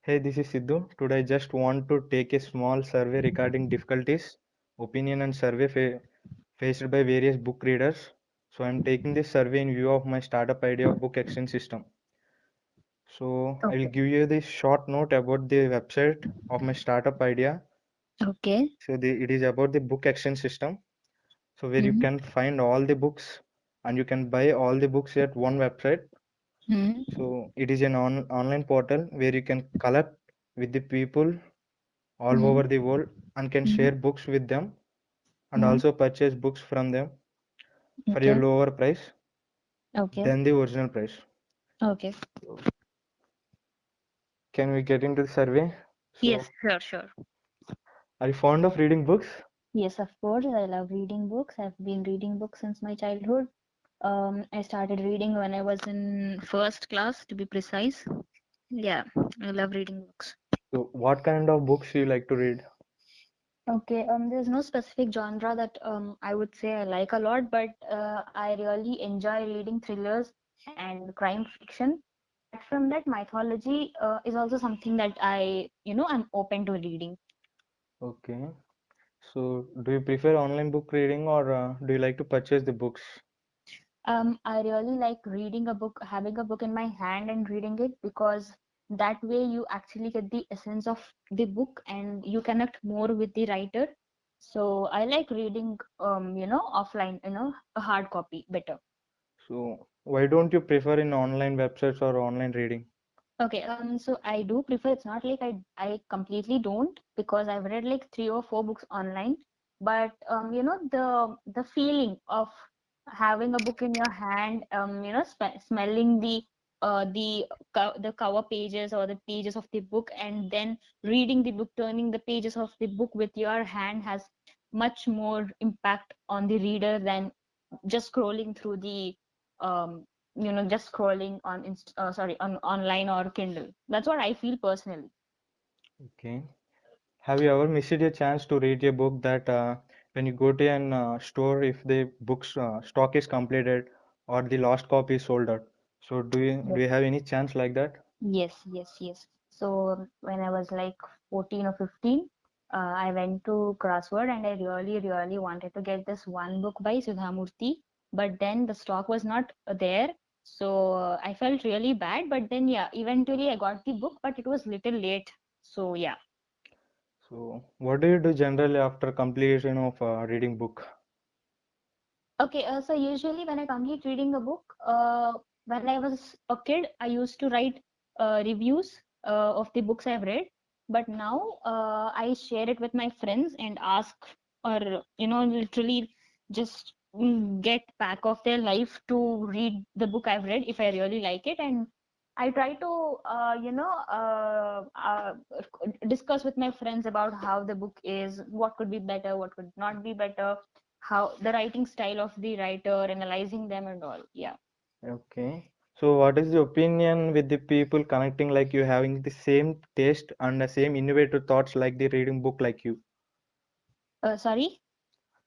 Hey, this is Sidhu. Today I just want to take a small survey regarding difficulties, opinion and survey faced by various book readers. So I'm taking this survey in view of my startup idea of book exchange system. So I will Okay. give you this short note about the website of my startup idea. Okay. So it is about the book exchange system. So where you Mm-hmm. can find all the books and you can buy all the books at one website. Mm-hmm. So it is an online portal where you can collect with the people all over the world and can share Mm-hmm. books with them and Mm-hmm. also purchase books from them for a Okay. lower price Okay. than the original price. Okay. So can we get into the survey? So Yes, sure, sure. are you fond of reading books? Yes, of course. I love reading books. I've been reading books since my childhood. I started reading when I was in first class, to be precise. Yeah, I love reading books. So what kind of books you like to read? Okay, there's no specific genre that I would say I like a lot, but I really enjoy reading thrillers and crime fiction. Apart from that, mythology is also something that I'm open to reading. Okay. So do you prefer online book reading or do you like to purchase the books? I really like reading a book, having a book in my hand and reading it because that way you actually get the essence of the book and you connect more with the writer. So I like reading, offline, a hard copy better. So why don't you prefer in online websites or online reading? Okay, so I do prefer, it's not like I completely don't because I've read like 3 or 4 books online, but the feeling of having a book in your hand, smelling the cover pages or the pages of the book and then reading the book, turning the pages of the book with your hand has much more impact on the reader than just scrolling through the um just scrolling on sorry, on online or Kindle. That's what I feel personally. Okay. Have you ever missed a chance to read a book that when you go to an store, if the book's stock is completed or the last copy is sold out? So do Yes, you have any chance like that? yes. So when I was like 14 or 15, I went to Crossword and I really wanted to get this one book by Sudhamurthy, but then the stock was not there. So I felt really bad, but then yeah, eventually I got the book, but it was little late. So yeah. So what do you do generally after completion of reading book? Okay, so usually when I complete reading a book, when I was a kid, I used to write reviews of the books I've read. But now I share it with my friends and ask, or literally just get back of their life to read the book I've read if I really like it. And I try to, discuss with my friends about how the book is, what could be better, what could not be better, how the writing style of the writer, analyzing them and all. Yeah. Okay. So what is the opinion with the people connecting like you having the same taste and the same innovative thoughts like the reading book like you? Sorry.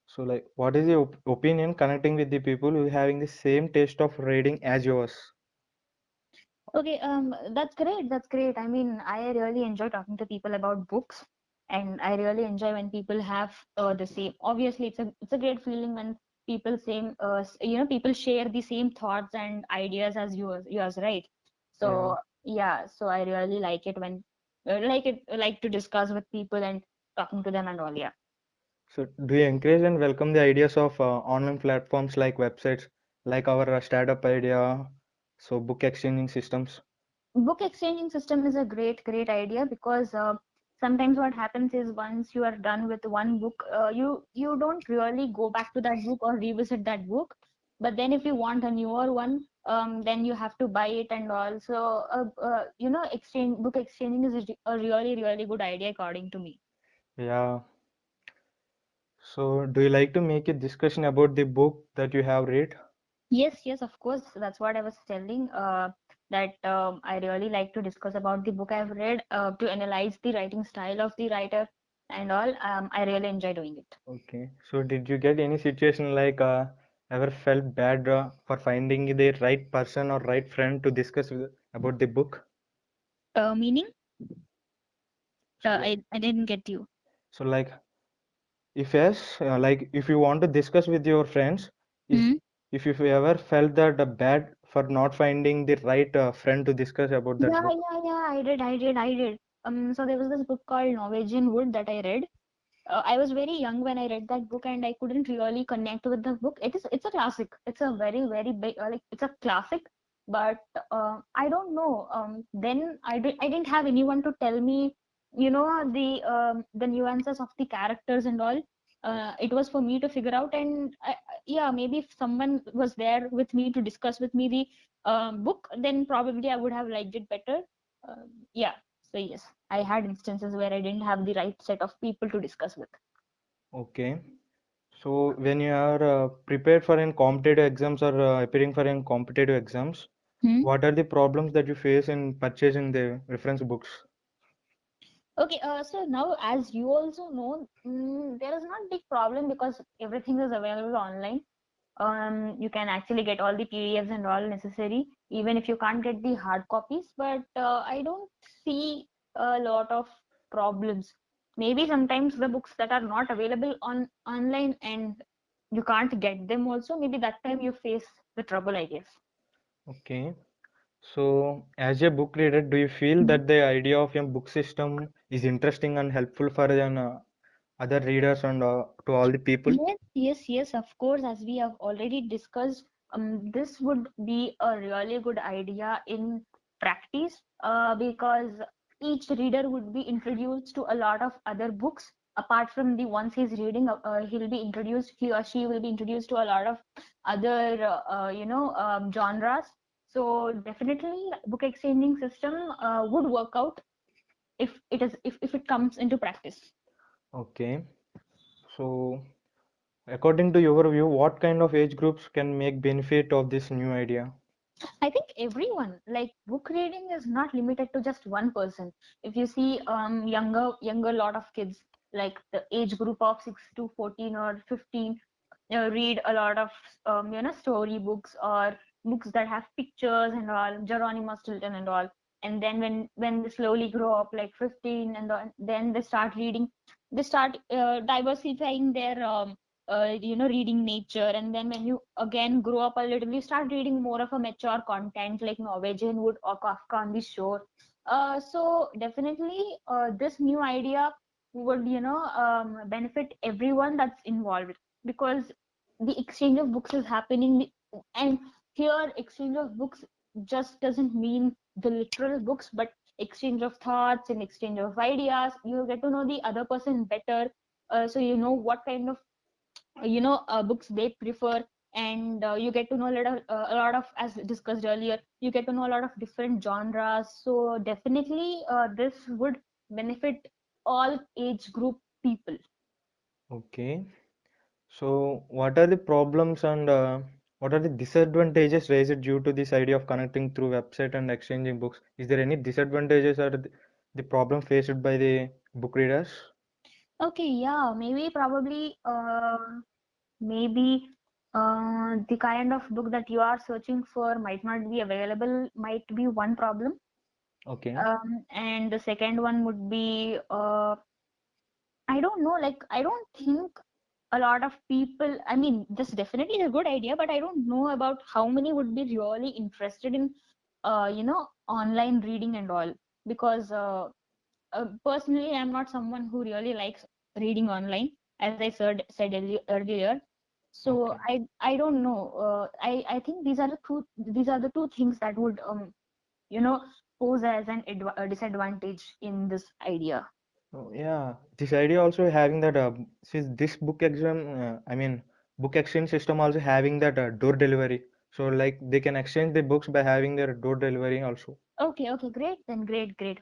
So like what is your opinion connecting with the people who having the same taste of reading as yours? Okay, that's great. That's great. I mean, I really enjoy talking to people about books, and I really enjoy when people have the same. Obviously, it's a great feeling when people people share the same thoughts and ideas as yours, right? Yeah. So yeah, so I really like it when like to discuss with people and talking to them and all. Yeah. So do you encourage and welcome the ideas of online platforms like websites like our startup idea, so book exchanging systems? Book exchanging system is a great idea because sometimes what happens is once you are done with one book, you don't really go back to that book or revisit that book, but then if you want a newer one, then you have to buy it and all. So exchange book exchanging is a really good idea according to me. Yeah. So do you like to make a discussion about the book that you have read? Yes, of course. That's what I was telling. That I really like to discuss about the book I've read, to analyze the writing style of the writer and all. I really enjoy doing it. Okay. So did you get any situation like ever felt bad for finding the right person or right friend to discuss with, about the book? Meaning? So like, I didn't get you. so like if yes, like if you want to discuss with your friends, is Hmm? if you ever felt that bad for not finding the right friend to discuss about that Yeah, book. yeah, yeah. I did. So there was this book called Norwegian Wood that I read. I was very young when I read that book, and I couldn't really connect with the book. It's a classic. It's a very big like it's a classic, but I don't know. Then I didn't have anyone to tell me, the nuances of the characters and all. It was for me to figure out, and yeah, maybe if someone was there with me to discuss with me the book, then probably I would have liked it better. Yeah. So yes, I had instances where I didn't have the right set of people to discuss with. Okay. So when you are prepared for an competitive exams or appearing for an competitive exams, Hmm? what are the problems that you face in purchasing the reference books? Okay, so now as you also know, there is not big problem because everything is available online. You can actually get all the PDFs and all necessary, even if you can't get the hard copies. But I don't see a lot of problems. Maybe sometimes the books that are not available on online and you can't get them also, maybe that time you face the trouble, I guess. Okay. So as a book reader, do you feel that the idea of a book system is interesting and helpful for an, other readers and to all the people? Yes, of course. As we have already discussed, this would be a really good idea in practice because each reader would be introduced to a lot of other books. Apart from the ones he's reading, he or she will be introduced to a lot of other, genres. So definitely, book exchanging system would work out if it comes into practice. Okay. So according to your view, what kind of age groups can make benefit of this new idea? I think everyone, like book reading is not limited to just one person. If you see younger lot of kids, like the age group of 6 to 14 or 15, read a lot of story books or books that have pictures and all, Geronimo Stilton and all. And then when they slowly grow up, like 15, and then they start reading, they start diversifying their reading nature. And then when you again grow up a little, you start reading more of a mature content like Norwegian Wood or Kafka on the Shore. So definitely this new idea would benefit everyone that's involved, because the exchange of books is happening. And here exchange of books just doesn't mean the literal books, but exchange of thoughts and exchange of ideas. You get to know the other person better, so you know what kind of books they prefer. And you get to know a lot of, as discussed earlier, you get to know a lot of different genres. So definitely this would benefit all age group people. Okay. So what are the problems and what are the disadvantages raised due to this idea of connecting through website and exchanging books? Is there any disadvantages or the problem faced by the book readers? Okay, yeah, maybe probably maybe the kind of book that you are searching for might not be available, might be one problem. Okay. And the second one would be I don't know, like I don't think a lot of people, I mean, this definitely is a good idea, but I don't know about how many would be really interested in online reading and all. Because personally, I'm not someone who really likes reading online, as I earlier. So Okay. I don't know. I think these are the two things that would you know pose as a disadvantage in this idea. So yeah, this idea also having that since this book exam, I mean book exchange system also having that door delivery. So like they can exchange the books by having their door delivery also. Okay, great. Then great.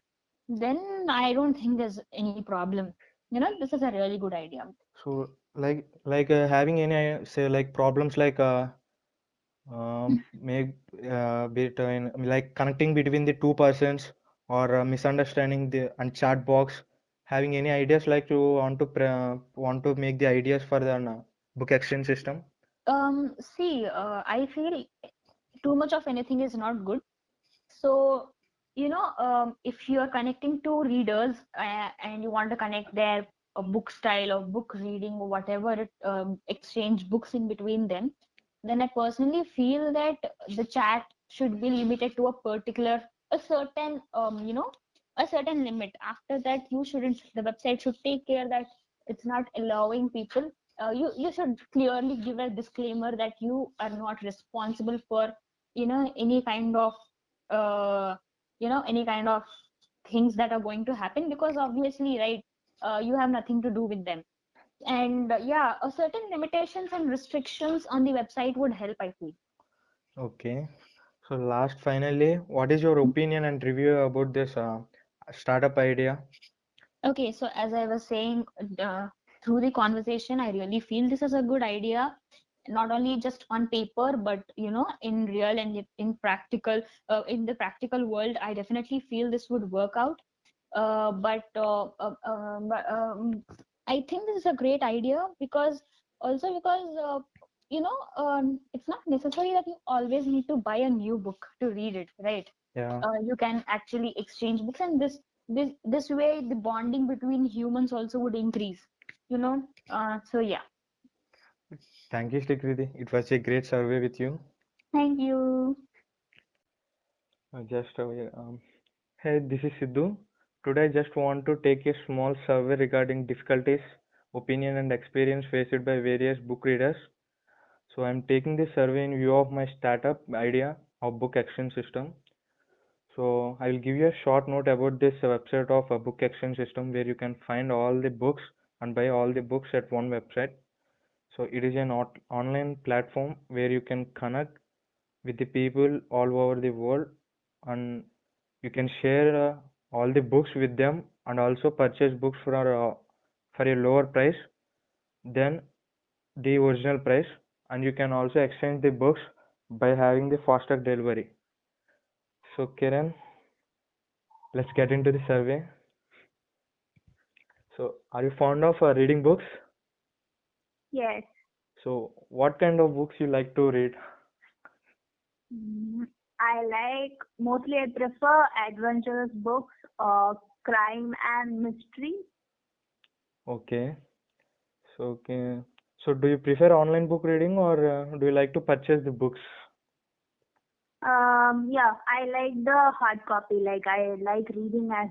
Then I don't think there's any problem. This is a really good idea. So like having any say like problems like make between like connecting between the two persons or misunderstanding the and chat box. Having any ideas like you want to want to make the ideas for the book exchange system? See, I feel too much of anything is not good. So if you are connecting to readers and you want to connect their book style or book reading or whatever, exchange books in between them, then I personally feel that the chat should be limited to a certain, a certain limit. After that, you shouldn't, the website should take care that it's not allowing people. You should clearly give a disclaimer that you are not responsible for, any kind of, uh, any kind of things that are going to happen, because obviously, right, you have nothing to do with them. And yeah, a certain limitations and restrictions on the website would help, I feel. Okay. So last finally, what is your opinion and review about this startup idea? Okay, so as I was saying, uh, through the conversation, I really feel this is a good idea, not only just on paper, but in real and in practical, in the practical world, I definitely feel this would work out. But I think this is a great idea, because it's not necessary that you always need to buy a new book to read it, right? Yeah. You can actually exchange books, and this way the bonding between humans also would increase. So yeah. Thank you, Srikriti. It was a great survey with you. Thank you. Just hey, this is Sidhu. Today, I just want to take a small survey regarding difficulties, opinion, and experience faced by various book readers. So, I'm taking this survey in view of my startup idea of book exchange system. So, I will give you a short note about this website of a book exchange system where you can find all the books and buy all the books at one website. So, it is an online platform where you can connect with the people all over the world, and you can share all the books with them and also purchase books for a lower price than the original price, and you can also exchange the books by having the faster delivery. So Kiran, let's get into the survey. So are you fond of reading books? Yes. So what kind of books you like to read? I like, mostly I prefer adventurous books, crime and mystery. Okay. So do you prefer online book reading or do you like to purchase the books? Yeah, I like the hard copy. Like I like reading as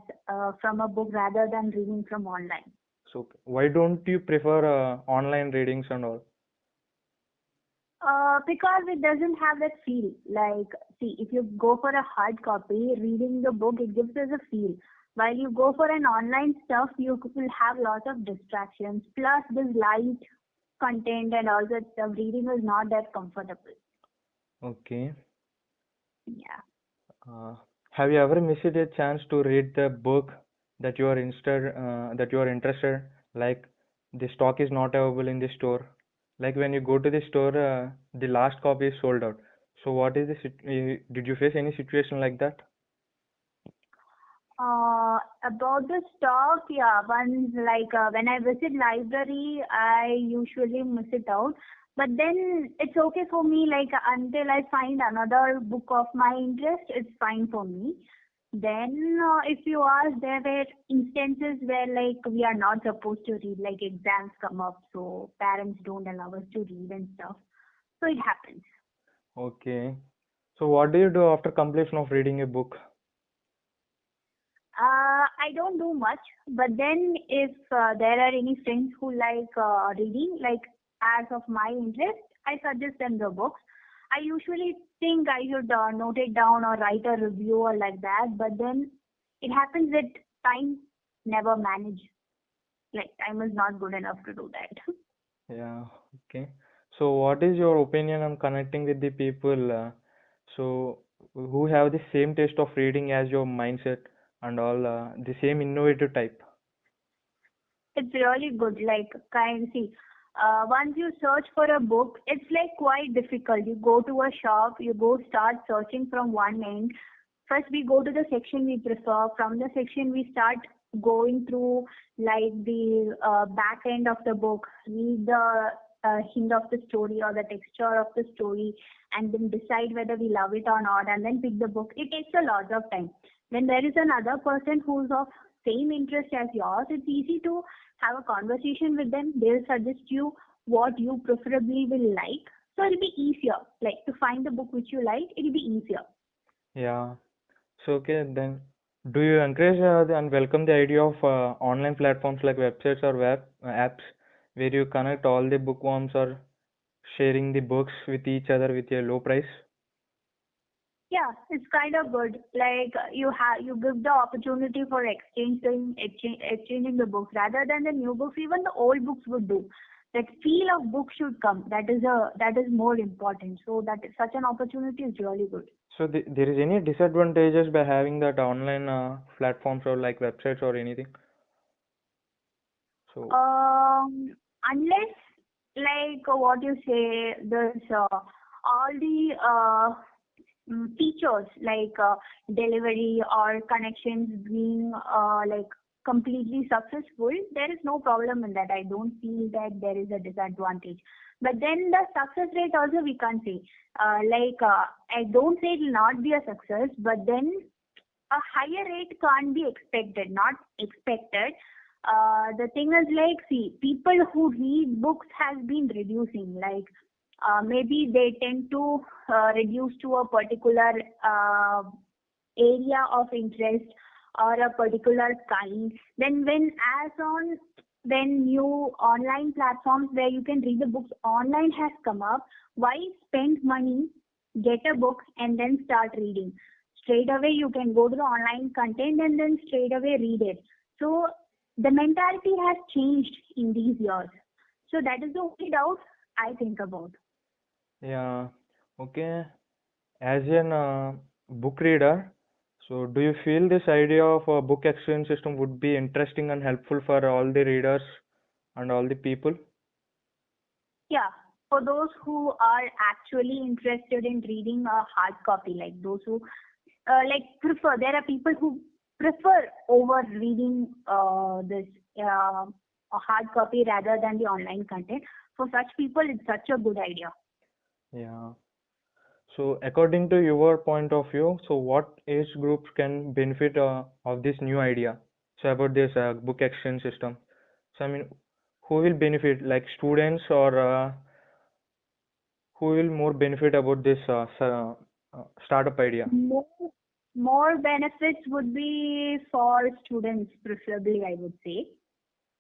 from a book rather than reading from online. So why don't you prefer online readings and all? Because it doesn't have that feel. Like, see, if you go for a hard copy, reading the book, it gives us a feel. While you go for an online stuff, you will have lots of distractions. Plus, this light content and all that stuff, reading is not that comfortable. Okay. Yeah. Uh, have you ever missed a chance to read the book that you are interested? Like the stock is not available in the store. Like when you go to the store, the last copy is sold out. So what is did you face any situation like that? About the stock, yeah, once like when I visit library, I usually miss it out. But then it's okay for me. Like until I find another book of my interest, it's fine for me. Then, if you ask, there were instances where like we are not supposed to read, like exams come up, so parents don't allow us to read and stuff. So it happens. Okay. So what do you do after completion of reading a book? I don't do much, but then if there are any friends who like reading, like as of my interest, I suggest them the books. I usually think I should note it down or write a review or like that, but then it happens that time never manage. Like time is not good enough to do that. Yeah, okay. So, what is your opinion on connecting with the people so who have the same taste of reading as your mindset and all the same innovative type? It's really good. Like, kind see, once you search for a book, it's like quite difficult. You go to a shop, you go start searching from one end. First, we go to the section we prefer. From the section, we start going through like the back end of the book, read the hint of the story or the texture of the story, and then decide whether we love it or not, and then pick the book. It takes a lot of time. When there is another person who's of same interest as yours, it's easy to have a conversation with them. They'll suggest you what you preferably will like. So it'll be easier. Like to find the book which you like, it'll be easier. Yeah. So, okay, then do you encourage and welcome the idea of online platforms like websites or web apps where you connect all the bookworms or sharing the books with each other with a low price? Yeah, it's kind of good. Like you give the opportunity for exchanging the books rather than the new books. Even the old books would do. That feel of book should come. That is more important. So that such an opportunity is really good. So, there is any disadvantages by having that online platforms or like websites or anything? So, Unless like what you say, there's all the features like delivery or connections being like completely successful, there is no problem in that. I don't feel that there is a disadvantage. But then the success rate also we can't say. I don't say it will not be a success, but then a higher rate can't be expected, not expected. The thing is like, see, people who read books has been reducing. Like, maybe they tend to reduce to a particular area of interest or a particular kind. Then when new online platforms where you can read the books online has come up, why spend money, get a book and then start reading? Straight away you can go to the online content and then straight away read it. So the mentality has changed in these years. So that is the only doubt I think about. yeah, okay. As an book reader, so do you feel this idea of a book exchange system would be interesting and helpful for all the readers and all the people? Yeah, for those who are actually interested in reading a hard copy, like those who prefer, there are people who prefer over reading this a hard copy rather than the online content. For such people, it's such a good idea. Yeah. So, according to your point of view, so what age groups can benefit of this new idea? So, about this book exchange system. So, I mean, who will benefit, like students or who will more benefit about this startup idea? More, more benefits would be for students, preferably, I would say.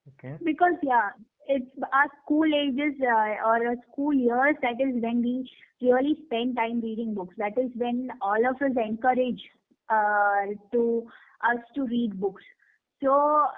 Okay. Because yeah, it's our school ages or our school years. That is when we really spend time reading books. That is when all of us encourage to us to read books. So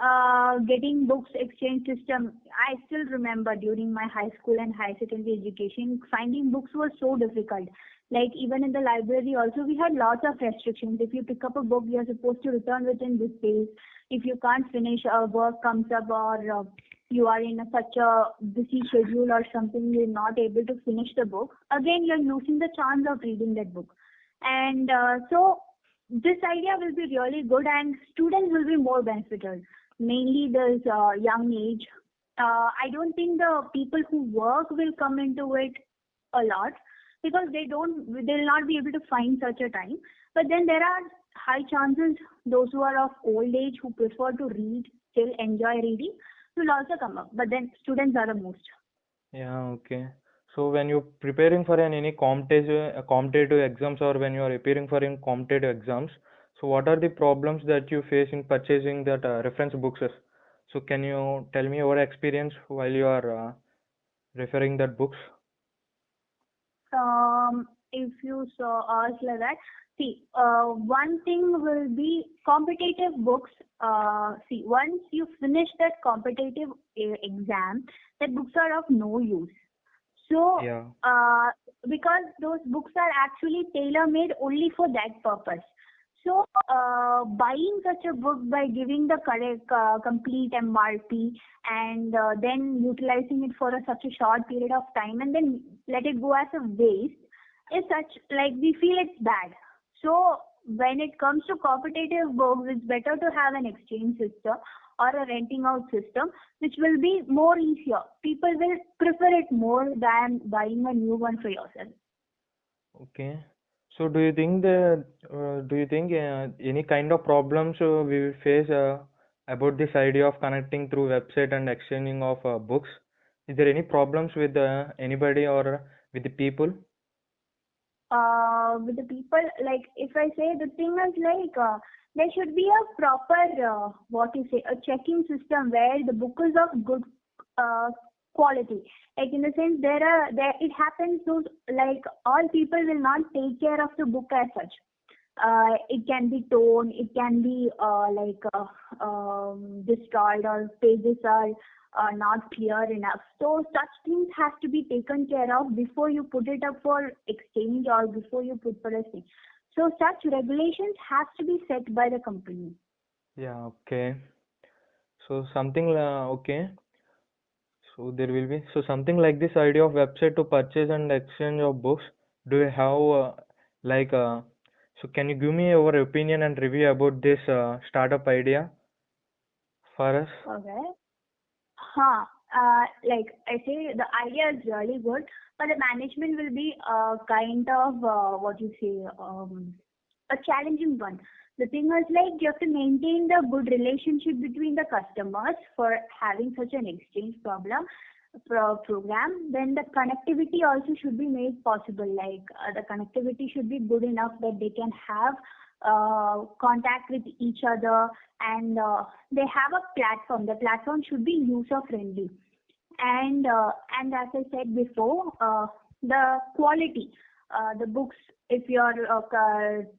getting books exchange system, I still remember during my high school and high secondary education, finding books was so difficult. Like even in the library also, we had lots of restrictions. If you pick up a book, you are supposed to return within this days. If you can't finish, work comes up, or you are in such a busy schedule or something, you're not able to finish the book, again you're losing the chance of reading that book. And so this idea will be really good and students will be more benefited, mainly this young age. I don't think the people who work will come into it a lot, because they'll not be able to find such a time. But then there are high chances those who are of old age who prefer to read, still enjoy reading, will also come up. But then students are the most. Yeah, okay. So when you're preparing for any competitive exams or when you are preparing for in competitive exams, so what are the problems that you face in purchasing that reference books? So can you tell me your experience while you are referring that books? If you saw us like that, see, one thing will be competitive books. See, once you finish that competitive exam, that books are of no use. So, Yeah. because those books are actually tailor-made only for that purpose. So, buying such a book by giving the correct, complete MRP and then utilizing it for such a short period of time and then let it go as a waste is such, like, we feel it's bad. So, when it comes to competitive books, it's better to have an exchange system or a renting out system, which will be more easier. People will prefer it more than buying a new one for yourself. Okay. So do you think any kind of problems we will face about this idea of connecting through website and exchanging of books? Is there any problems with anybody or with the people? With the people, like if I say, the thing is like there should be a proper what you say, a checking system where the book is of good uh, quality. Like in the sense, there it happens to, like, all people will not take care of the book as such. It can be torn, it can be destroyed, or pages are not clear enough. So such things have to be taken care of before you put it up for exchange, or before you put for a thing. So such regulations have to be set by the company. Yeah, okay. So something okay. So there will be so something like this idea of website to purchase and exchange of books. Do you have like so can you give me your opinion and review about this startup idea for us? Okay. Like I say, the idea is really good, but the management will be kind of what you say, a challenging one. The thing is, like, you have to maintain the good relationship between the customers for having such an exchange program. Then the connectivity also should be made possible. Like the connectivity should be good enough that they can have contact with each other, and they have a platform. The platform should be user friendly, and as I said before, the quality, the books, if you're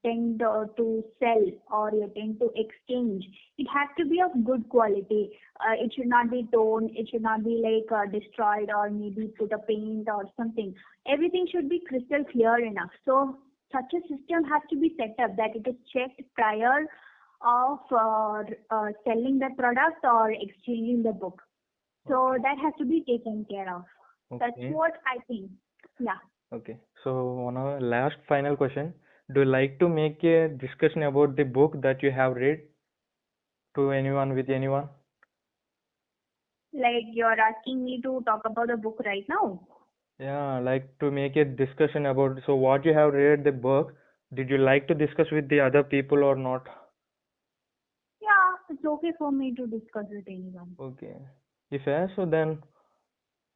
tend to sell or you tend to exchange, it has to be of good quality. It should not be torn, it should not be like destroyed, or maybe put a paint or something. Everything should be crystal clear enough. So such a system has to be set up that it is checked prior of selling the product or exchanging the book. So Okay. that has to be taken care of. That's Okay. what I think. Yeah. Okay. So one of last final question. Do you like to make a discussion about the book that you have read to anyone with anyone? Like you're asking me to talk about the book right now. Yeah, like to make a discussion about so what you have read the book, did you like to discuss with the other people or not? Yeah, it's okay for me to discuss with anyone. Okay. If yes, so then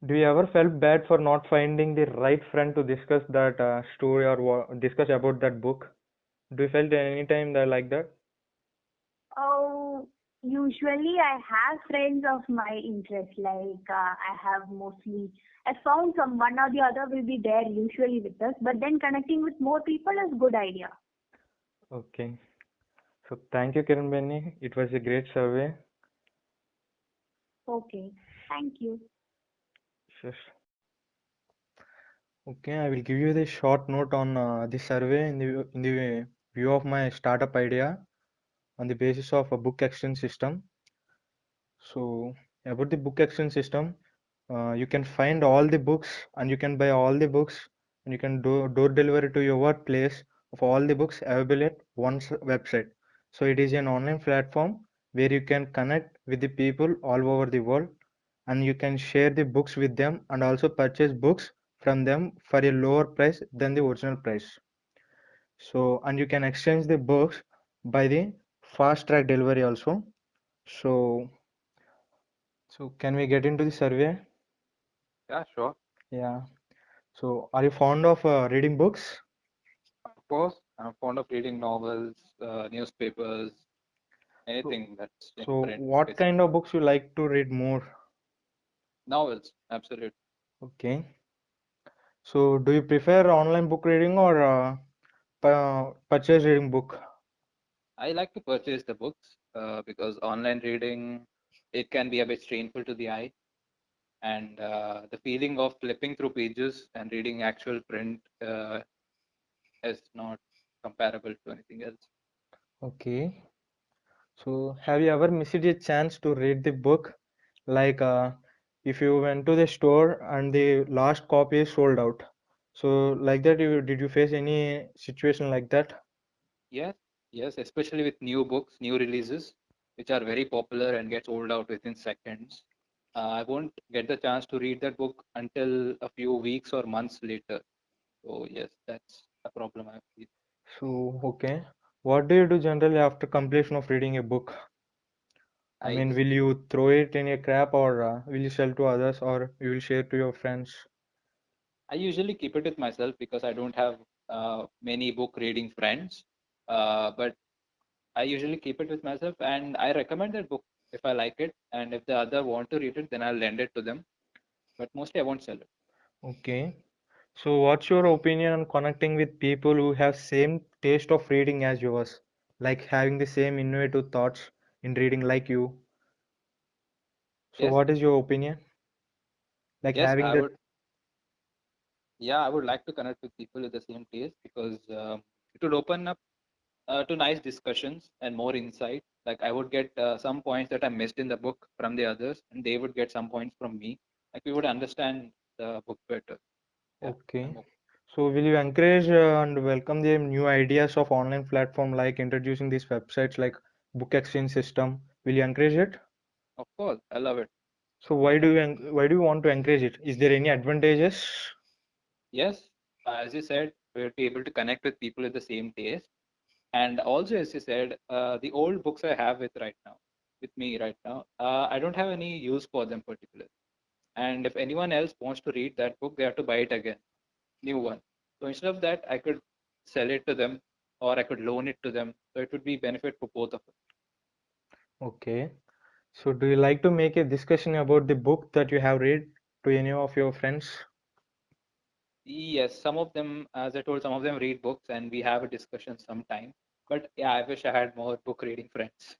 do you ever felt bad for not finding the right friend to discuss that story or discuss about that book? Do you felt any time that like that? Oh, usually I have friends of my interest. Like I have mostly, I found some one or the other will be there usually with us. But then connecting with more people is good idea. Okay. So thank you, Kiran Benny. It was a great survey. Okay. Thank you. Sure. Okay, I will give you the short note on the survey in the view of my startup idea on the basis of a book exchange system. So about the book exchange system, you can find all the books and you can buy all the books and you can do door delivery to your workplace of all the books available at one website. So it is an online platform where you can connect with the people all over the world and you can share the books with them and also purchase books from them for a lower price than the original price. So and you can exchange the books by the fast track delivery also. So can we get into the survey? Yeah, sure. Yeah. So are you fond of reading books? Of course, I'm fond of reading novels, newspapers, So anything that's in so print, what kind basically. of books you like to read more? Novels, absolutely. Okay. So do you prefer online book reading or purchase reading book? I like to purchase the books because online reading, it can be a bit strainful to the eye, and the feeling of flipping through pages and reading actual print is not comparable to anything else. Okay. So have you ever missed a chance to read the book? Like if you went to the store and the last copy is sold out. So like that, did you face any situation like that? Yes, yes, especially with new books, new releases, which are very popular and get sold out within seconds. I won't get the chance to read that book until a few weeks or months later. So yes, that's a problem I feel. So, okay. What do you do generally after completion of reading a book? I I mean, will you throw it in a crap or will you sell to others or you will share to your friends? I usually keep it with myself because I don't have many book reading friends. But I usually keep it with myself, and I recommend that book if I like it, and if the other want to read it, then I'll lend it to them. But mostly I won't sell it. Okay. So, what's your opinion on connecting with people who have same taste of reading as yours, like having the same innovative thoughts in reading like you? So, Yes, what is your opinion? Like yes, having I that? would. Yeah, I would like to connect with people with the same taste because it would open up to nice discussions and more insight. Like I would get some points that I missed in the book from the others, and they would get some points from me. Like we would understand the book better. Yeah, Okay. I'm okay. So, will you encourage and welcome the new ideas of online platform like introducing these websites like book exchange system? Will you encourage it? Of course, I love it. So, why do you want to encourage it? Is there any advantages? Yes, as you said, we'll be able to connect with people with the same taste. And also, as you said, the old books I have with me right now, I don't have any use for them particularly. And if anyone else wants to read that book, they have to buy it again, new one. So instead of that, I could sell it to them or I could loan it to them. So it would be benefit for both of us. Okay. So, do you like to make a discussion about the book that you have read to any of your friends? Yes, some of them, as I told, some of them read books and we have a discussion sometime. But yeah, I wish I had more book reading friends.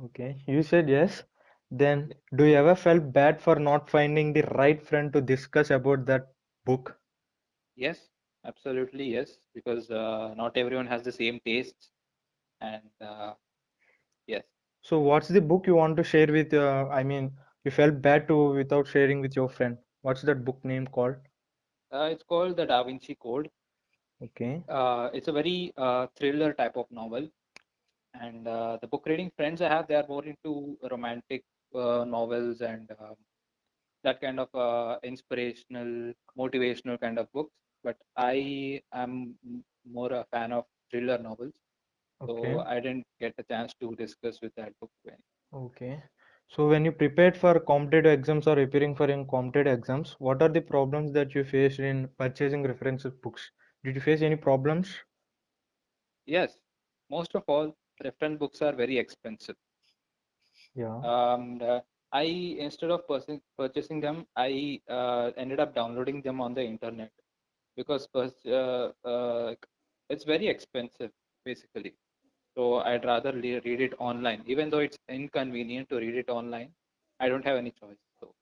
Okay, you said yes. Then, do you ever felt bad for not finding the right friend to discuss about that book? Yes, absolutely yes, because not everyone has the same tastes. And yes, So, what's the book you want to share with? I mean, you felt bad to without sharing with your friend. What's that book name called? it's called The Da Vinci Code. Okay, It's a very thriller type of novel. And the book reading friends I have, they are more into romantic novels and that kind of inspirational, motivational kind of books. But I am more a fan of thriller novels. So okay, I didn't get a chance to discuss with that book. okay. So, when you prepared for competitive exams or appearing for in competitive exams, what are the problems that you faced in purchasing reference books? Did you face any problems? Yes, most of all, reference books are very expensive. Yeah, And I, instead of purchasing them, I ended up downloading them on the internet because it's very expensive, basically. So I'd rather read it online, even though it's inconvenient to read it online. I don't have any choice. So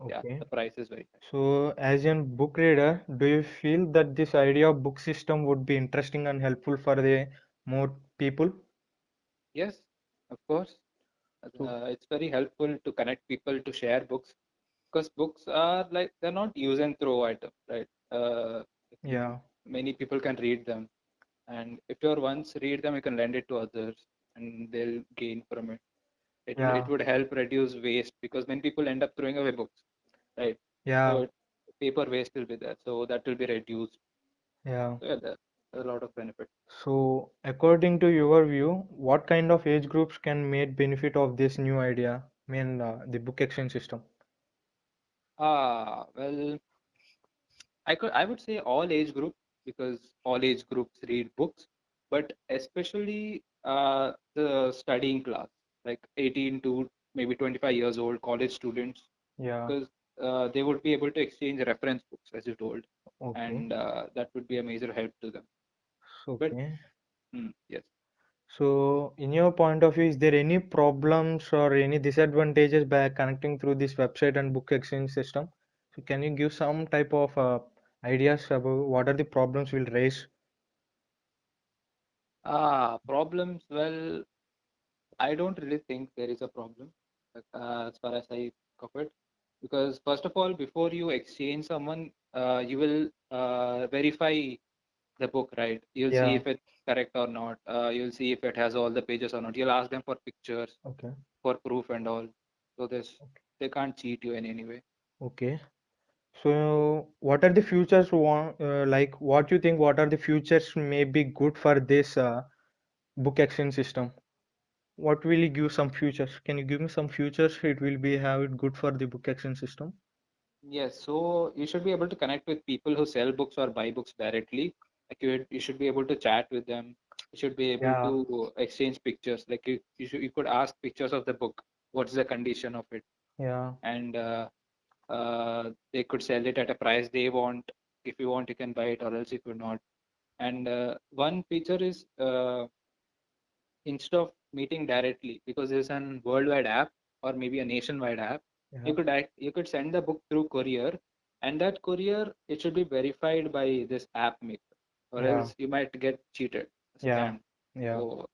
yeah, okay. the price is very high. So, as a book reader, do you feel that this idea of book system would be interesting and helpful for the more people? Yes, of course. So, It's very helpful to connect people to share books because books are like they're not use and throw items, right? yeah, Many people can read them, and if you once read them, you can lend it to others, and they'll gain from it. It yeah, would help reduce waste because many people end up throwing away books, right? yeah, So paper waste will be there, so that will be reduced. yeah. So yeah, there's a lot of benefit. So, according to your view, what kind of age groups can make benefit of this new idea? I mean, the book exchange system. Well, I would say all age group because all age groups read books, but especially the studying class, like 18 to maybe 25 years old college students, Yeah, because they would be able to exchange reference books, as you told, okay, and that would be a major help to them. But okay. yes, So, in your point of view, is there any problems or any disadvantages by connecting through this website and book exchange system? So, can you give some type of ideas about what are the problems we'll raise? problems. Well, I don't really think there is a problem like, as far as I covered, because first of all, before you exchange someone, you will verify the book, right? You'll see Yeah, if it's correct or not. You'll see if it has all the pages or not. You'll ask them for pictures, okay, for proof and all. So this they can't cheat you in any way. okay. So, what are the futures? Like, what you think? What are the futures may be good for this book exchange system? What will you give some futures? Can you give me some futures? It will be have it good for the book exchange system. Yes, so you should be able to connect with people who sell books or buy books directly. Like you should be able to chat with them. You should be able Yeah, to exchange pictures. Like you could ask pictures of the book. What's the condition of it? yeah, And they could sell it at a price they want. If you want, you can buy it, or else you could not. And one feature is instead of meeting directly, because there's an worldwide app or maybe a nationwide app, yeah, you could send the book through courier, and that courier it should be verified by this app maker, or yeah, else you might get cheated, yeah, scammed. yeah, So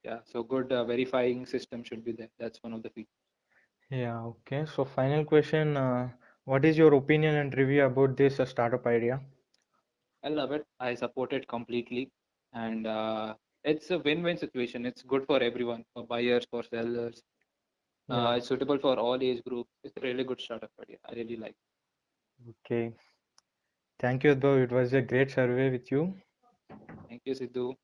yeah, so good verifying system should be there. That's one of the features. yeah. Okay. So, final question. What is your opinion and review about this startup idea? I love it. I support it completely, and it's a win-win situation. It's good for everyone, for buyers, for sellers. Yeah. It's suitable for all age groups. It's a really good startup idea. I really like. Okay. Thank you, though. It was a great survey with you. Thank you, Sidhu.